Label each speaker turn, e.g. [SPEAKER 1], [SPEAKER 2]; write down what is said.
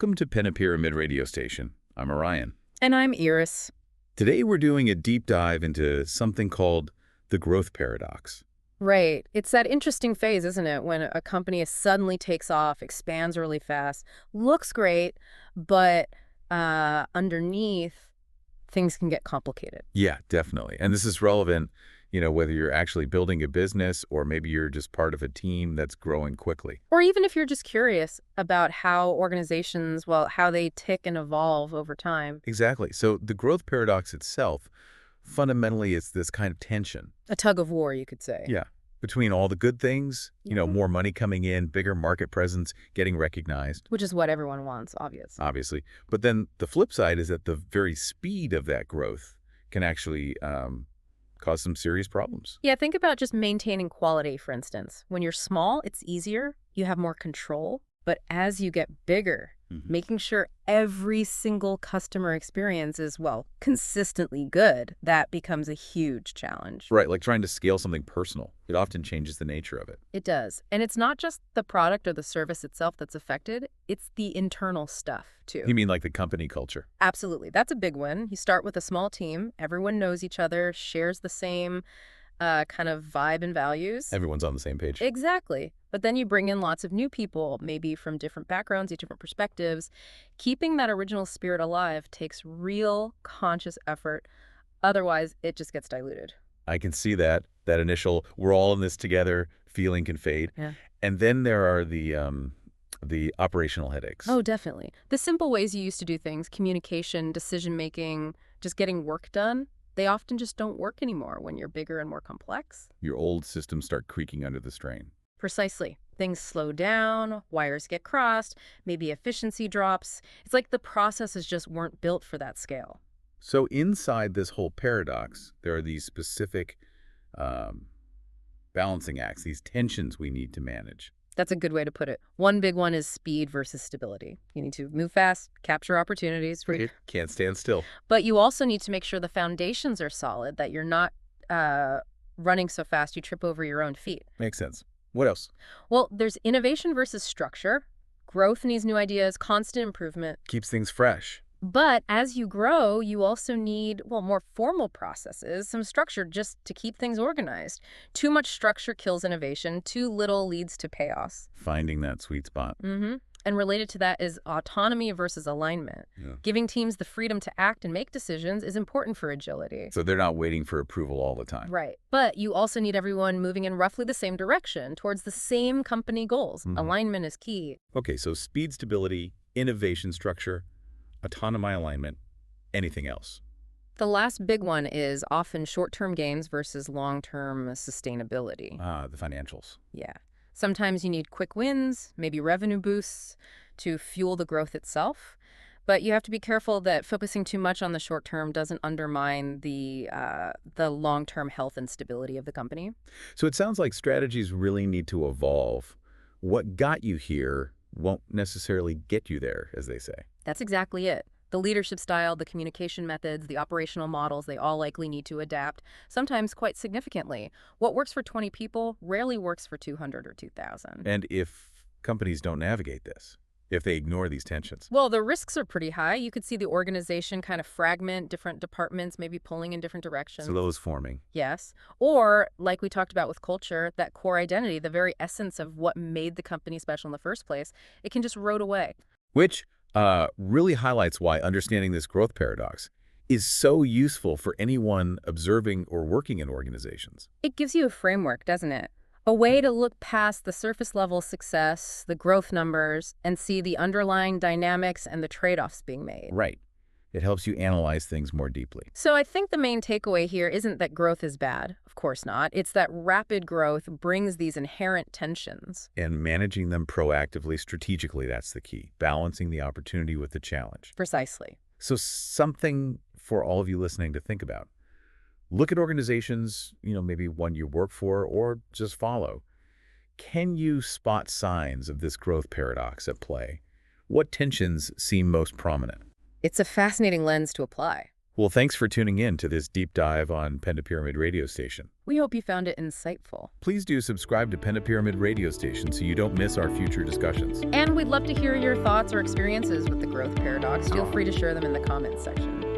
[SPEAKER 1] Welcome to Pentapyramid radio station. I'm Orion.
[SPEAKER 2] And I'm Iris.
[SPEAKER 1] Today we're doing a deep dive into something called the growth paradox.
[SPEAKER 2] Right. It's that interesting phase, isn't it, when a company suddenly takes off, expands really fast, looks great, but underneath, things can get complicated.
[SPEAKER 1] Yeah, definitely. And this is relevant, whether you're actually building a business or maybe you're just part of a team that's growing quickly.
[SPEAKER 2] Or even if you're just curious about how organizations, how they tick and evolve over time.
[SPEAKER 1] Exactly. So the growth paradox itself, fundamentally, is this kind of tension.
[SPEAKER 2] A tug of war, you could say.
[SPEAKER 1] Yeah. Between all the good things, more money coming in, bigger market presence, getting recognized.
[SPEAKER 2] Which is what everyone wants,
[SPEAKER 1] Obviously. But then the flip side is that the very speed of that growth can actually cause some serious problems.
[SPEAKER 2] Yeah, think about just maintaining quality, for instance. When you're small, it's easier. You have more control. But as you get bigger, making sure every single customer experience is, consistently good, that becomes a huge challenge.
[SPEAKER 1] Right, like trying to scale something personal. It often changes the nature of it.
[SPEAKER 2] It does. And it's not just the product or the service itself that's affected. It's the internal stuff, too.
[SPEAKER 1] You mean like the company culture?
[SPEAKER 2] Absolutely. That's a big one. You start with a small team. Everyone knows each other, shares the same kind of vibe and values.
[SPEAKER 1] Everyone's on the same page.
[SPEAKER 2] Exactly. But then you bring in lots of new people, maybe from different backgrounds, different perspectives. Keeping that original spirit alive takes real conscious effort. Otherwise, it just gets diluted.
[SPEAKER 1] I can see that initial, we're all in this together, feeling can fade.
[SPEAKER 2] Yeah.
[SPEAKER 1] And then there are the operational headaches.
[SPEAKER 2] Oh, definitely. The simple ways you used to do things, communication, decision-making, just getting work done, they often just don't work anymore when you're bigger and more complex.
[SPEAKER 1] Your old systems start creaking under the strain.
[SPEAKER 2] Precisely. Things slow down, wires get crossed, maybe efficiency drops. It's like the processes just weren't built for that scale.
[SPEAKER 1] So inside this whole paradox, there are these specific balancing acts, these tensions we need to manage.
[SPEAKER 2] That's a good way to put it. One big one is speed versus stability. You need to move fast, capture opportunities.
[SPEAKER 1] Can't stand still.
[SPEAKER 2] But you also need to make sure the foundations are solid, that you're not running so fast you trip over your own feet.
[SPEAKER 1] Makes sense. What else?
[SPEAKER 2] Well, there's innovation versus structure. Growth needs new ideas, constant improvement.
[SPEAKER 1] Keeps things fresh.
[SPEAKER 2] But as you grow, you also need, more formal processes, some structure just to keep things organized. Too much structure kills innovation. Too little leads to chaos.
[SPEAKER 1] Finding that sweet spot.
[SPEAKER 2] And related to that is autonomy versus alignment.
[SPEAKER 1] Yeah.
[SPEAKER 2] Giving teams the freedom to act and make decisions is important for agility.
[SPEAKER 1] So they're not waiting for approval all the time.
[SPEAKER 2] Right. But you also need everyone moving in roughly the same direction towards the same company goals. Alignment is key.
[SPEAKER 1] Okay, so speed, stability, innovation, structure, autonomy, alignment, anything else?
[SPEAKER 2] The last big one is often short-term gains versus long-term sustainability.
[SPEAKER 1] The financials.
[SPEAKER 2] Yeah. Sometimes you need quick wins, maybe revenue boosts to fuel the growth itself. But you have to be careful that focusing too much on the short term doesn't undermine the long-term health and stability of the company.
[SPEAKER 1] So it sounds like strategies really need to evolve. What got you here won't necessarily get you there, as they say.
[SPEAKER 2] That's exactly it. The leadership style, the communication methods, the operational models, they all likely need to adapt, sometimes quite significantly. What works for 20 people rarely works for 200 or 2,000.
[SPEAKER 1] And if companies don't navigate this, if they ignore these tensions?
[SPEAKER 2] Well, the risks are pretty high. You could see the organization kind of fragment, different departments maybe pulling in different directions.
[SPEAKER 1] Silos forming.
[SPEAKER 2] Yes. Or, like we talked about with culture, that core identity, the very essence of what made the company special in the first place, it can just erode away.
[SPEAKER 1] Which really highlights why understanding this growth paradox is so useful for anyone observing or working in organizations.
[SPEAKER 2] It gives you a framework, doesn't it? A way to look past the surface level success, the growth numbers, and see the underlying dynamics and the trade-offs being made.
[SPEAKER 1] Right. It helps you analyze things more deeply.
[SPEAKER 2] So I think the main takeaway here isn't that growth is bad. Of course not. It's that rapid growth brings these inherent tensions.
[SPEAKER 1] And managing them proactively, strategically, that's the key. Balancing the opportunity with the challenge.
[SPEAKER 2] Precisely.
[SPEAKER 1] So something for all of you listening to think about. Look at organizations, maybe one you work for or just follow. Can you spot signs of this growth paradox at play? What tensions seem most prominent?
[SPEAKER 2] It's a fascinating lens to apply.
[SPEAKER 1] Well, thanks for tuning in to this deep dive on Pentapyramid Radio Station.
[SPEAKER 2] We hope you found it insightful.
[SPEAKER 1] Please do subscribe to Pentapyramid Radio Station so you don't miss our future discussions.
[SPEAKER 2] And we'd love to hear your thoughts or experiences with the growth paradox. Feel free to share them in the comments section.